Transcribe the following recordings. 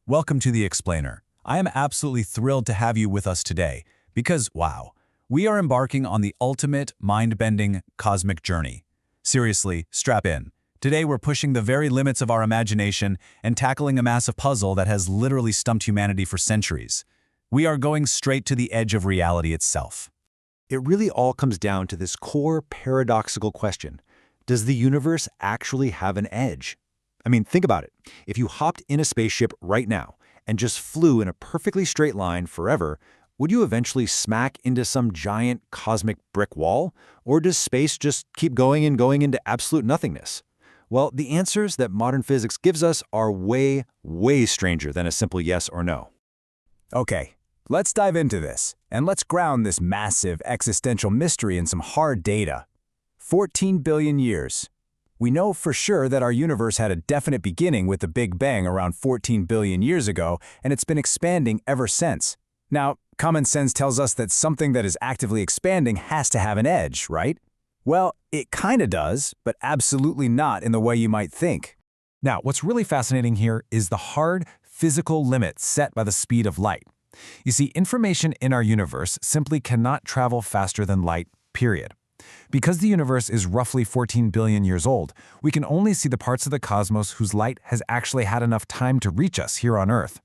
Welcome to The Explainer. I am absolutely thrilled to have you with us today because, wow, we are embarking on the ultimate mind-bending cosmic journey. Seriously, strap in. Today we're pushing the very limits of our imagination and tackling a massive puzzle that has literally stumped humanity for centuries. We are going straight to the edge of reality itself. It really all comes down to this core paradoxical question. Does the universe actually have an edge? I mean, think about it. If you hopped in a spaceship right now and just flew in a perfectly straight line forever, would you eventually smack into some giant cosmic brick wall? Or does space just keep going and going into absolute nothingness? Well, the answers that modern physics gives us are way, way stranger than a simple yes or no. Okay, let's dive into this, and let's ground this massive existential mystery in some hard data. 14 billion years. We know for sure that our universe had a definite beginning with the Big Bang around 14 billion years ago, and it's been expanding ever since. Now, common sense tells us that something that is actively expanding has to have an edge, right? Well, it kinda does, but absolutely not in the way you might think. Now, what's really fascinating here is the hard physical limit set by the speed of light. You see, information in our universe simply cannot travel faster than light, period. Because the universe is roughly 14 billion years old, we can only see the parts of the cosmos whose light has actually had enough time to reach us here on Earth.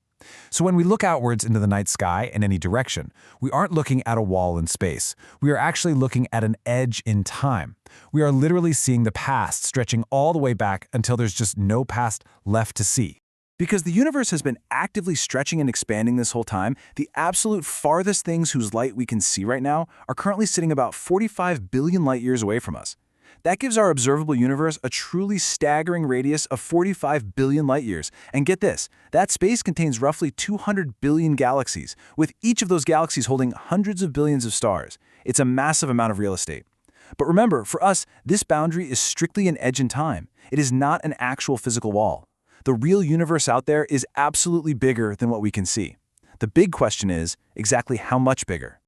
So when we look outwards into the night sky in any direction, we aren't looking at a wall in space. We are actually looking at an edge in time. We are literally seeing the past stretching all the way back until there's just no past left to see. Because the universe has been actively stretching and expanding this whole time, the absolute farthest things whose light we can see right now are currently sitting about 45 billion light years away from us. That gives our observable universe a truly staggering radius of 45 billion light years. And get this, that space contains roughly 200 billion galaxies, with each of those galaxies holding hundreds of billions of stars. It's a massive amount of real estate. But remember, for us, this boundary is strictly an edge in time. It is not an actual physical wall. The real universe out there is absolutely bigger than what we can see. The big question is, exactly how much bigger?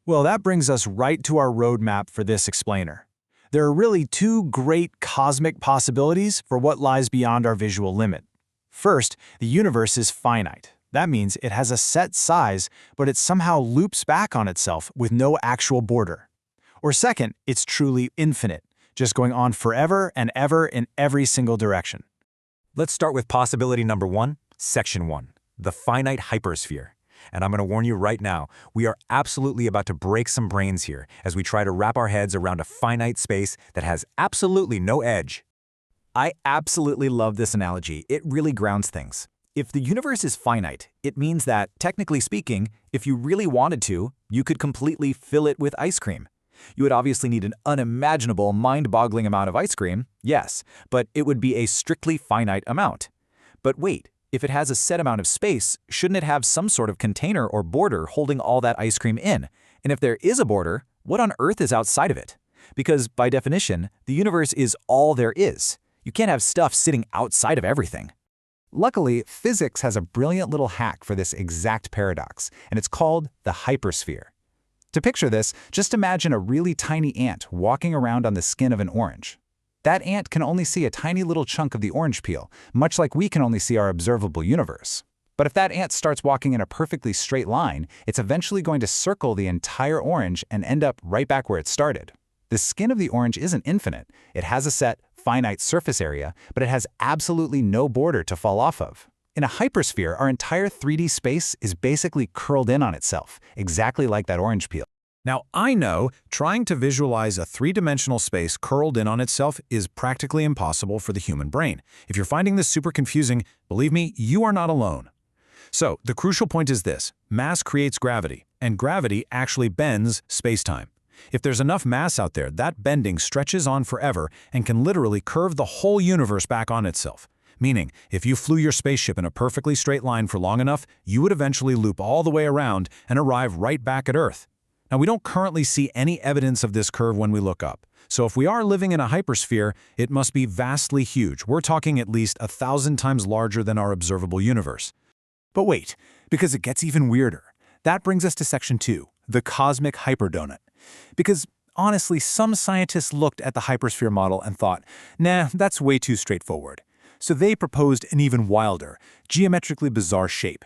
Well, that brings us right to our roadmap for this explainer. There are really two great cosmic possibilities for what lies beyond our visual limit. First, the universe is finite. That means it has a set size, but it somehow loops back on itself with no actual border. Or second, it's truly infinite, just going on forever and ever in every single direction. Let's start with possibility number 1, section 1, the finite hypersphere. And I'm going to warn you right now, we are absolutely about to break some brains here as we try to wrap our heads around a finite space that has absolutely no edge. I absolutely love this analogy. It really grounds things. If the universe is finite, it means that, technically speaking, if you really wanted to, you could completely fill it with ice cream. You would obviously need an unimaginable, mind-boggling amount of ice cream, yes, but it would be a strictly finite amount. But wait, if it has a set amount of space, shouldn't it have some sort of container or border holding all that ice cream in? And if there is a border, what on earth is outside of it? Because, by definition, the universe is all there is. You can't have stuff sitting outside of everything. Luckily, physics has a brilliant little hack for this exact paradox, and it's called the hypersphere. To picture this, just imagine a really tiny ant walking around on the skin of an orange. That ant can only see a tiny little chunk of the orange peel, much like we can only see our observable universe. But if that ant starts walking in a perfectly straight line, it's eventually going to circle the entire orange and end up right back where it started. The skin of the orange isn't infinite. It has a set, finite surface area, but it has absolutely no border to fall off of. In a hypersphere, our entire 3D space is basically curled in on itself, exactly like that orange peel. Now, I know trying to visualize a three-dimensional space curled in on itself is practically impossible for the human brain. If you're finding this super confusing, believe me, you are not alone. So, the crucial point is this: mass creates gravity, and gravity actually bends space-time. If there's enough mass out there, that bending stretches on forever and can literally curve the whole universe back on itself. Meaning, if you flew your spaceship in a perfectly straight line for long enough, you would eventually loop all the way around and arrive right back at Earth. Now, we don't currently see any evidence of this curve when we look up. So if we are living in a hypersphere, it must be vastly huge. We're talking at least 1,000 times larger than our observable universe. But wait, because it gets even weirder. That brings us to section 2, the cosmic hyperdonut. Because honestly, some scientists looked at the hypersphere model and thought, nah, that's way too straightforward. So they proposed an even wilder, geometrically bizarre shape.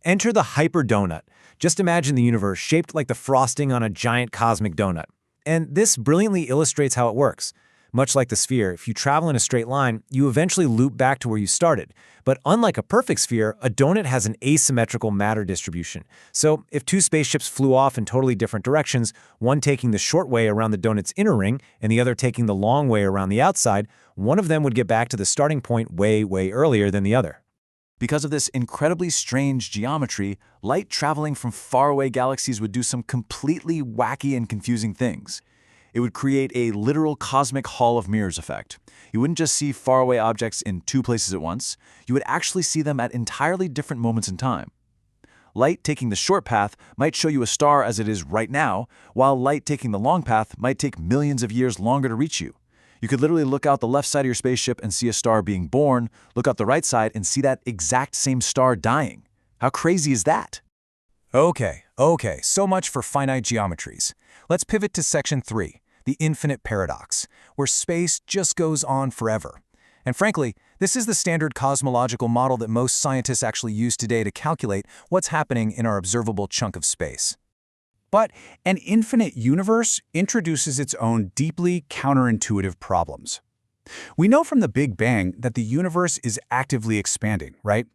Enter the hyperdonut. Just imagine the universe shaped like the frosting on a giant cosmic donut. And this brilliantly illustrates how it works. Much like the sphere, if you travel in a straight line, you eventually loop back to where you started. But unlike a perfect sphere, a donut has an asymmetrical matter distribution. So if two spaceships flew off in totally different directions, one taking the short way around the donut's inner ring and the other taking the long way around the outside, one of them would get back to the starting point way earlier than the other. Because of this incredibly strange geometry, light traveling from faraway galaxies would do some completely wacky and confusing things. It would create a literal cosmic Hall of Mirrors effect. You wouldn't just see faraway objects in two places at once, you would actually see them at entirely different moments in time. Light taking the short path might show you a star as it is right now, while light taking the long path might take millions of years longer to reach you. You could literally look out the left side of your spaceship and see a star being born, look out the right side and see that exact same star dying. How crazy is that? Okay, so much for finite geometries. Let's pivot to section 3, the infinite paradox, where space just goes on forever. And frankly, this is the standard cosmological model that most scientists actually use today to calculate what's happening in our observable chunk of space. But an infinite universe introduces its own deeply counterintuitive problems. We know from the Big Bang that the universe is actively expanding, right?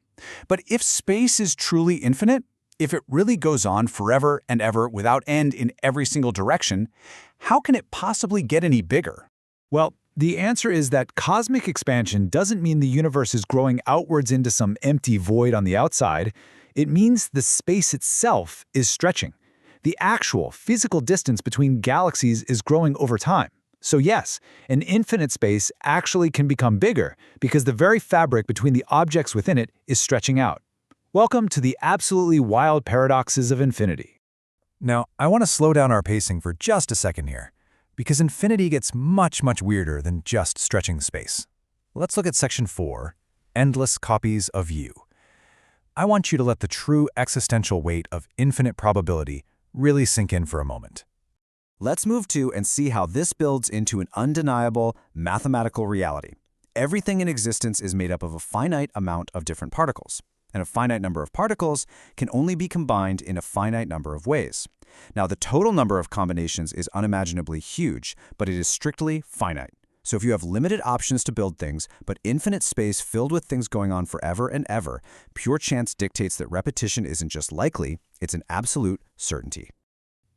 But if space is truly infinite, if it really goes on forever and ever without end in every single direction, how can it possibly get any bigger? Well, the answer is that cosmic expansion doesn't mean the universe is growing outwards into some empty void on the outside. It means the space itself is stretching. The actual physical distance between galaxies is growing over time. So yes, an infinite space actually can become bigger because the very fabric between the objects within it is stretching out. Welcome to the absolutely wild paradoxes of infinity. Now, I want to slow down our pacing for just a second here, because infinity gets much weirder than just stretching space. Let's look at section 4, endless copies of you. I want you to let the true existential weight of infinite probability really sink in for a moment. Let's move to and see how this builds into an undeniable mathematical reality. Everything in existence is made up of a finite amount of different particles, and a finite number of particles can only be combined in a finite number of ways. Now, the total number of combinations is unimaginably huge, but it is strictly finite. So if you have limited options to build things, but infinite space filled with things going on forever and ever, pure chance dictates that repetition isn't just likely, it's an absolute certainty.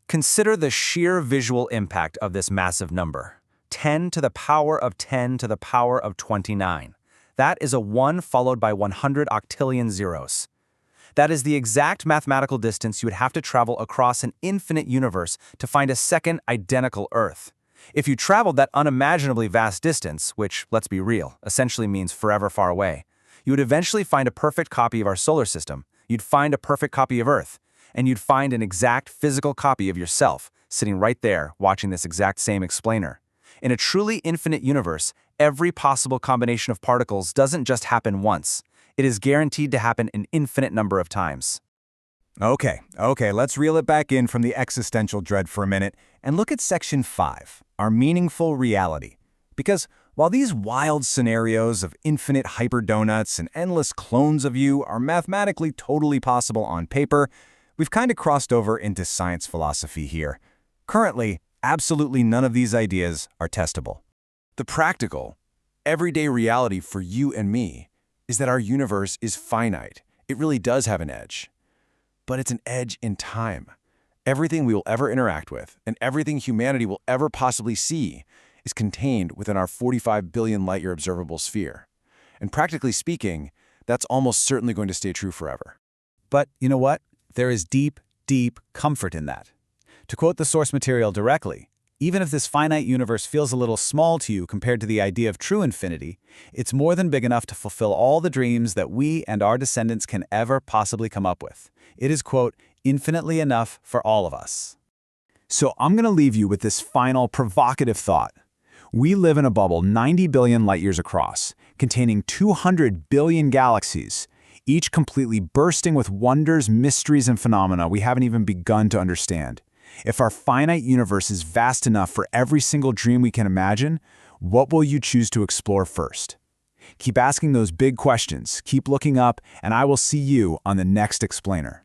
Consider the sheer visual impact of this massive number. 10 to the power of 10 to the power of 29. That is a 1 followed by 100 octillion zeros. That is the exact mathematical distance you would have to travel across an infinite universe to find a second identical Earth. If you traveled that unimaginably vast distance, which, let's be real, essentially means forever far away, you would eventually find a perfect copy of our solar system, you'd find a perfect copy of Earth, and you'd find an exact physical copy of yourself sitting right there watching this exact same explainer. In a truly infinite universe, every possible combination of particles doesn't just happen once. It is guaranteed to happen an infinite number of times. Okay, let's reel it back in from the existential dread for a minute and look at section 5, our meaningful reality. Because while these wild scenarios of infinite hyperdonuts and endless clones of you are mathematically totally possible on paper, we've kind of crossed over into science philosophy here. Currently, absolutely none of these ideas are testable. The practical, everyday reality for you and me is that our universe is finite. It really does have an edge. But it's an edge in time. Everything we will ever interact with and everything humanity will ever possibly see is contained within our 45 billion light-year observable sphere. And practically speaking, that's almost certainly going to stay true forever. But you know what? There is deep comfort in that. To quote the source material directly, even if this finite universe feels a little small to you compared to the idea of true infinity, it's more than big enough to fulfill all the dreams that we and our descendants can ever possibly come up with. It is, quote, infinitely enough for all of us. So I'm going to leave you with this final provocative thought. We live in a bubble 90 billion light-years across, containing 200 billion galaxies, each completely bursting with wonders, mysteries, and phenomena we haven't even begun to understand. If our finite universe is vast enough for every single dream we can imagine, what will you choose to explore first? Keep asking those big questions, keep looking up, and I will see you on the next explainer.